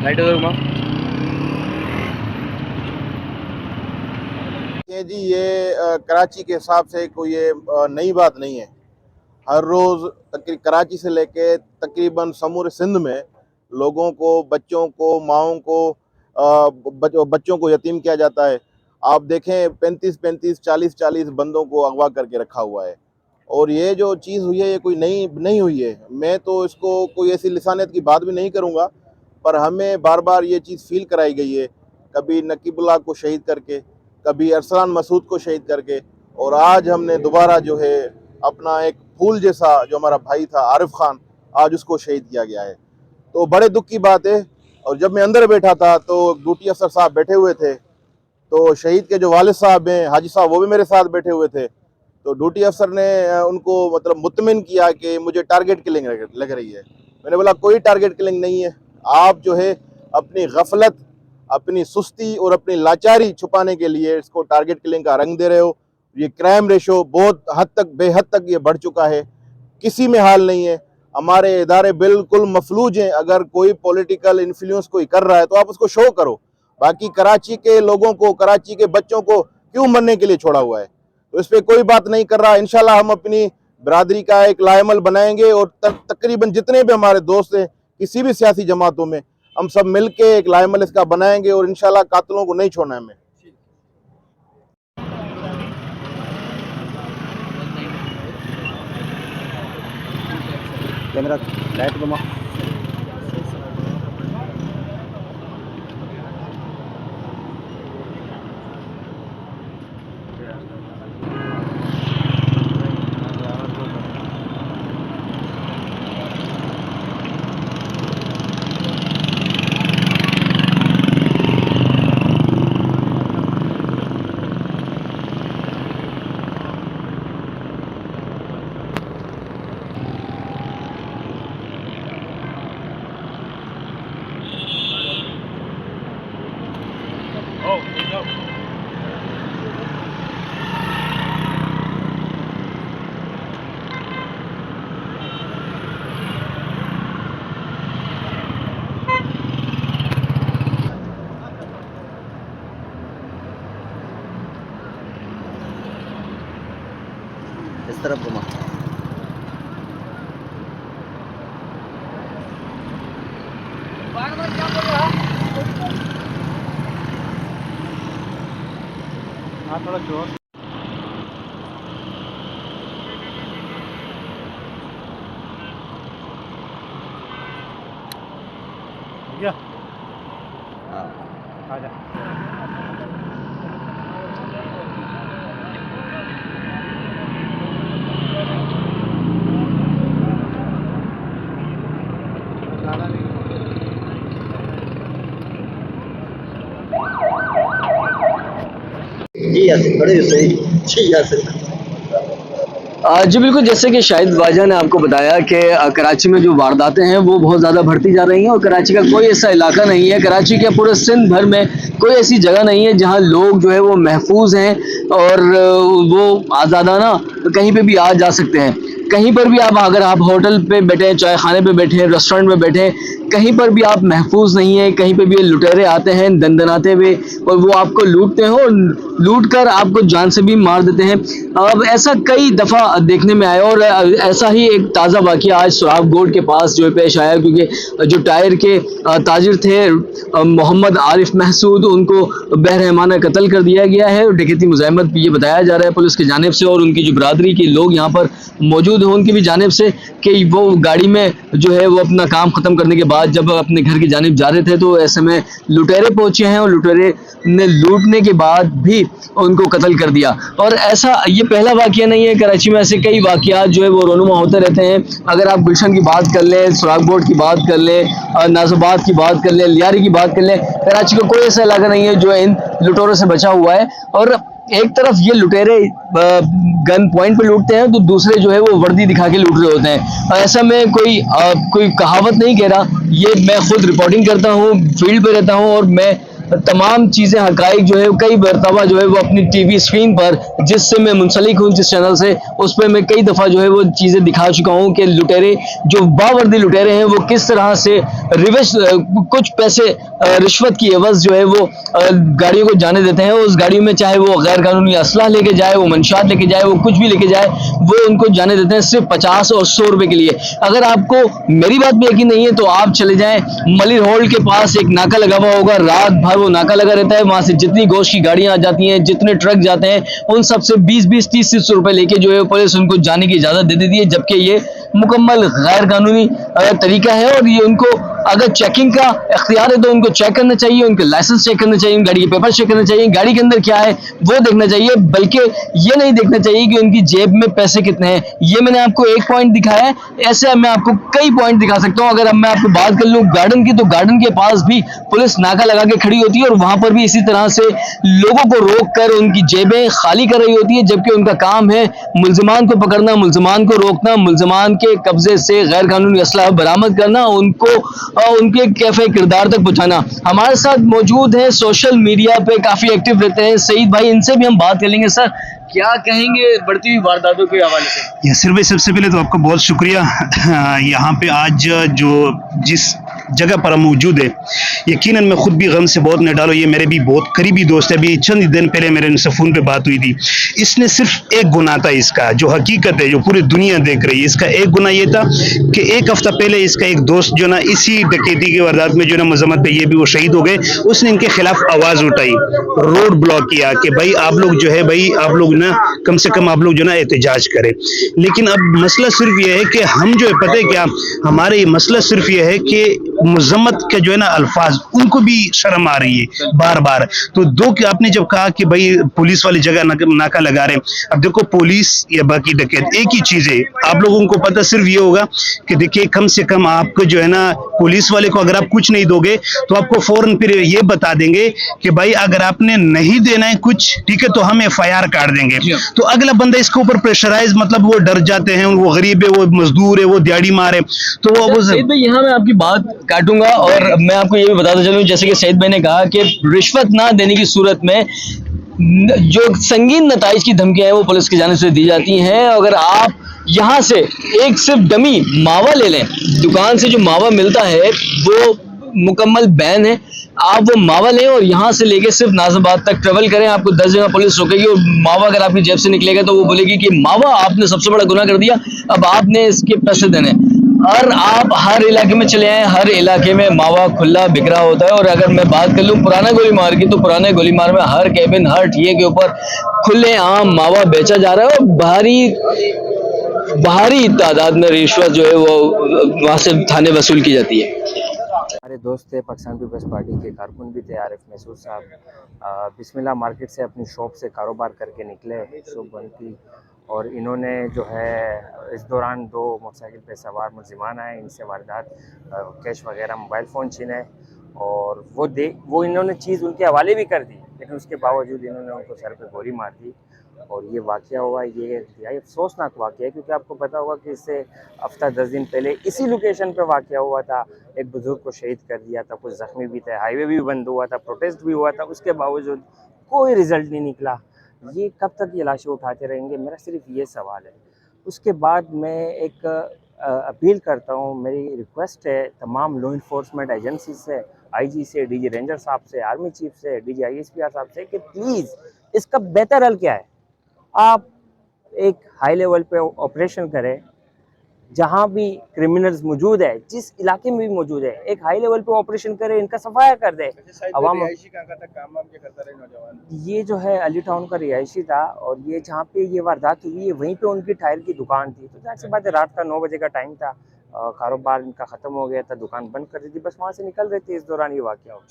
ये जी ये कराची के हिसाब से कोई ये नई बात नहीं है। हर रोज़ कराची से लेके तकरीबन समूरे सिंध में लोगों को, बच्चों को, माओं को, बच्चों को यतीम किया जाता है। आप देखें 35-35, 40-40 बंदों को अगवा करके रखा हुआ है। और ये जो चीज़ हुई है ये कोई नई नहीं हुई है। मैं तो इसको कोई ऐसी लिसानियत की बात भी नहीं करूँगा, पर हमें बार बार ये चीज़ फील कराई गई है, कभी नकीबुल्लाह को शहीद करके, कभी अरसलान मसूद को शहीद करके, और आज हमने दोबारा जो है अपना एक फूल जैसा जो हमारा भाई था आरिफ खान, आज उसको शहीद किया गया है। तो बड़े दुख की बात है। और जब मैं अंदर बैठा था तो ड्यूटी अफसर साहब बैठे हुए थे, तो शहीद के जो वालिद साहब हैं हाजी साहब, वो भी मेरे साथ बैठे हुए थे। तो ड्यूटी अफसर ने उनको मतलब मुतमिन किया कि मुझे टारगेट किलिंग लग रही है। मैंने बोला कोई टारगेट किलिंग नहीं है, आप जो है अपनी गफलत, अपनी सुस्ती और अपनी लाचारी छुपाने के लिए इसको टारगेट किलिंग का रंग दे रहे हो। ये क्राइम रेशो बहुत हद तक, बेहद तक ये बढ़ चुका है, किसी में हाल नहीं है। हमारे इदारे बिल्कुल मफलूज हैं। अगर कोई पॉलिटिकल इन्फ्लुएंस कोई कर रहा है तो आप उसको शो करो, बाकी कराची के लोगों को, कराची के बच्चों को क्यों मरने के लिए छोड़ा हुआ है? तो इस पर कोई बात नहीं कर रहा। इंशाल्लाह हम अपनी बरादरी का एक लाएमल बनाएंगे और तकरीबन जितने भी हमारे दोस्त हैं किसी भी सियासी जमातों में, हम सब मिलके एक लाएमल इसका बनाएंगे और इंशाल्लाह कातिलों को नहीं छोड़ना है हमें। कैमरा लाइट घुमा। इस तरफ घुमा। हाँ थोड़ा जोर। हाँ आजा। जी यासिर, बड़े सही। जी यासिर। जी बिल्कुल, जैसे कि शाहिद वाजा ने आपको बताया कि कराची में जो वारदातें हैं वो बहुत ज़्यादा बढ़ती जा रही हैं और कराची का कोई ऐसा इलाका नहीं है, कराची के पूरे सिंध भर में कोई ऐसी जगह नहीं है जहां लोग जो है वो महफूज हैं और वो आज़ादाना कहीं पे भी आ जा सकते हैं। कहीं पर भी आप, अगर आप होटल पे बैठे, चाय खाने पे बैठे, रेस्टोरेंट में बैठे, कहीं पर भी आप महफूज नहीं है। कहीं पे भी ये लुटेरे आते हैं दंदनाते हुए और वो आपको लूटते हैं और लूट कर आपको जान से भी मार देते हैं। अब ऐसा कई दफ़ा देखने में आया और ऐसा ही एक ताज़ा वाक़या आज सुराबगोट के पास जो है पेश आया, क्योंकि जो टायर के ताजिर थे मोहम्मद आरिफ महसूद, उनको बेरहमाना कत्ल कर दिया गया है और डकैती मुज़ाहमत ये बताया जा रहा है पुलिस की जानिब से और उनकी जो बरादरी के लोग यहाँ पर मौजूद हैं उनकी भी जानिब से कि वो गाड़ी में जो है वो अपना काम ख़त्म करने के बाद जब अपने घर की जानिब जा रहे थे तो ऐसे में लुटेरे पहुंचे हैं और लुटेरे ने लूटने के बाद भी उनको कत्ल कर दिया। और ऐसा ये पहला वाक़या नहीं है, कराची में ऐसे कई वाक़यात जो है वो रोनुमा होते रहते हैं। अगर आप गुलशन की बात कर लें, सुरागबोट की बात कर लें, नाज़ाबाद की बात कर लें, लियारी की बात कर लें, कराची का कोई ऐसा इलाका नहीं है जो इन लुटेरों से बचा हुआ है। और एक तरफ ये लुटेरे गन पॉइंट पे लूटते हैं तो दूसरे जो है वो वर्दी दिखा के लूट रहे होते हैं। और ऐसा में कोई कहावत नहीं कह रहा, ये मैं खुद रिपोर्टिंग करता हूँ, फील्ड पे रहता हूँ और मैं तमाम चीज़ें हकाइक जो है कई मरतबा जो है वो अपनी टीवी स्क्रीन पर, जिससे मैं मुंसलिक हूँ जिस चैनल से, उस पर मैं कई दफ़ा जो है वो चीज़ें दिखा चुका हूँ कि लुटेरे जो बावर्दी लुटेरे हैं वो किस तरह से कुछ पैसे रिश्वत की एवज जो है वो गाड़ियों को जाने देते हैं। उस गाड़ियों में चाहे वो गैर कानूनी असलाह लेके जाए, वो मंशात लेके जाए, वो कुछ भी लेके जाए, वो उनको जाने देते हैं सिर्फ 50 और 100 रुपए के लिए। अगर आपको मेरी बात में यकीन नहीं है तो आप चले जाएं, मलिर हॉल के पास एक नाका लगा हुआ होगा, रात भर वो नाका लगा रहता है। वहां से जितनी गोश्त की गाड़ियां आ जाती हैं, जितने ट्रक जाते हैं, उन सब से 20-20, 30-30 रुपए लेके जो है पुलिस उनको जाने की इजाजत दे देती है, जबकि ये मुकम्मल गैर कानूनी तरीका है। और ये उनको अगर चेकिंग का इख्तियार है तो उनको चेक करना चाहिए, उनके लाइसेंस चेक करना चाहिए, गाड़ी के पेपर चेक करना चाहिए, गाड़ी के अंदर क्या है वो देखना चाहिए, बल्कि ये नहीं देखना चाहिए कि उनकी जेब में पैसे कितने हैं। ये मैंने आपको एक पॉइंट दिखाया है, ऐसे मैं आपको कई पॉइंट दिखा सकता हूँ। अगर अब मैं आपको बात कर लूँ गार्डन की, तो गार्डन के पास भी पुलिस नाका लगा के खड़ी होती है और वहां पर भी इसी तरह से लोगों को रोक कर उनकी जेबें खाली कर रही होती है, जबकि उनका काम है मुल्जिमान को पकड़ना, मुल्जिमान को रोकना, मुल्जिमान के कब्जे से गैर कानूनी असलाह बरामद करना, उनको उनके कैफे किरदार तक पहुंचाना। हमारे साथ मौजूद है, सोशल मीडिया पे काफी एक्टिव रहते हैं सईद भाई, इनसे भी हम बात कर लेंगे। सर, क्या कहेंगे बढ़ती हुई वारदातों के हवाले से? यासिर भाई, सबसे पहले तो आपका बहुत शुक्रिया। यहाँ पे आज जो जिस जगह पर हम मौजूद है, यकीनन मैं खुद भी गम से बहुत न डालो, ये मेरे भी बहुत करीबी दोस्त है। अभी चंद दिन पहले मेरे उनसे फ़ोन पे बात हुई थी। इसने सिर्फ एक गुनाह था इसका, जो हकीकत है, जो पूरी दुनिया देख रही है। इसका एक गुनाह ये था कि एक हफ्ता पहले इसका एक दोस्त जो ना इसी डकैती की वारदात में जो ना मजम्मत पे ये भी वो शहीद हो गए। उसने इनके खिलाफ आवाज़ उठाई, रोड ब्लॉक किया कि भाई आप लोग जो है, भाई आप लोग ना कम से कम आप लोग जो ना एहतजाज करें। लेकिन अब मसला सिर्फ ये है कि हम जो है, पता है क्या, हमारे ये मसला सिर्फ ये है कि मजम्मत के जो है ना अल्फाज, उनको भी शर्म आ रही है बार बार। तो आपने जब कहा कि भाई पुलिस वाली जगह नाका लगा रहे हैं, अब देखो पुलिस या बाकी डकैत एक ही चीज है। आप लोगों को पता सिर्फ ये होगा कि देखिए कम से कम आपको जो है ना, पुलिस वाले को अगर आप कुछ नहीं दोगे तो आपको फौरन फिर ये बता देंगे कि भाई अगर आपने नहीं देना है कुछ, ठीक है, तो हम FIR काट देंगे। तो अगला बंदा इसके ऊपर प्रेशराइज, मतलब वो डर जाते हैं, वो गरीब है, वो मजदूर है, वो दिहाड़ी मार है। तो वो सईद भाई, यहाँ मैं आपकी बात काटूंगा और मैं आपको ये भी बताता चलूं, जैसे कि सईद भाई ने कहा कि रिश्वत ना देने की सूरत में जो संगीन नताइज की धमकियां हैं वो पुलिस की जानिब से दी जाती हैं। अगर आप यहाँ से एक सिर्फ डमी मावा ले लें, दुकान से जो मावा मिलता है वो मुकम्मल बैन है, आप वो मावा लें और यहाँ से लेके सिर्फ नाज़िमाबाद तक ट्रेवल करें, आपको 10 जगह पुलिस रोकेगी और मावा अगर आपकी जेब से निकलेगा तो वो बोलेगी कि मावा आपने सबसे बड़ा गुनाह कर दिया, अब आपने इसके पैसे देने। और आप हर इलाके में चले आए, हर इलाके में मावा खुला बिक रहा होता है। और अगर मैं बात कर लूँ पुराना गोली मार की, तो पुराने गोली मार में हर केबिन, हर ठिये के ऊपर खुले आम मावा बेचा जा रहा है और भारी तादाद में रिश्वत जो है वो वहाँ से थाने वसूल की जाती है। हमारे दोस्त थे, पाकिस्तान पीपल्स पार्टी के कारकुन भी थे, आरिफ मैसूर साहब, बिस्मिल्लाह मार्केट से अपनी शॉप से कारोबार करके निकले सुबह बनती, और इन्होंने जो है इस दौरान 2 मोटरसाइकिल पे सवार मुल्जिमान आए, इनसे वारदात, कैश वगैरह, मोबाइल फ़ोन छीने, और वो इन्होंने चीज़ उनके हवाले भी कर दी, लेकिन उसके बावजूद इन्होंने उनको सर पे गोली मार दी। और ये वाक़या हुआ, ये अफसोसनाक वाक़या है, क्योंकि आपको पता होगा कि इससे हफ्ता 10 दिन पहले इसी लोकेशन पे वाक़या हुआ था, एक बुज़ुर्ग को शहीद कर दिया था, कुछ ज़ख्मी भी थे, हाईवे भी बंद हुआ था, प्रोटेस्ट भी हुआ था, उसके बावजूद कोई रिज़ल्ट नहीं निकला। ये कब तक ये लाशें उठाते रहेंगे, मेरा सिर्फ ये सवाल है। उसके बाद मैं एक अपील करता हूँ, मेरी रिक्वेस्ट है तमाम लॉ इन्फोर्समेंट एजेंसी से, IG से, DG रेंजर साहब से, आर्मी चीफ से, DG ISPR साहब से, कि प्लीज़ इसका बेहतर हल क्या है, आप एक हाई लेवल पे ऑपरेशन करें, जहाँ भी क्रिमिनल्स मौजूद है, जिस इलाके में भी मौजूद है, एक हाई लेवल पे ऑपरेशन करें, इनका सफाया कर दे। अवाम ये जो है अली टाउन का रिहायशी था, और ये जहाँ पे ये वारदात हुई है वहीं पे उनकी टायर की दुकान थी। तो जाहिर सी बात है, रात का 9 बजे का टाइम था, कारोबार इनका ख़त्म हो गया था, दुकान बंद कर दी थी, बस वहाँ से निकल रहे थे, इस दौरान ये वाक़या हो।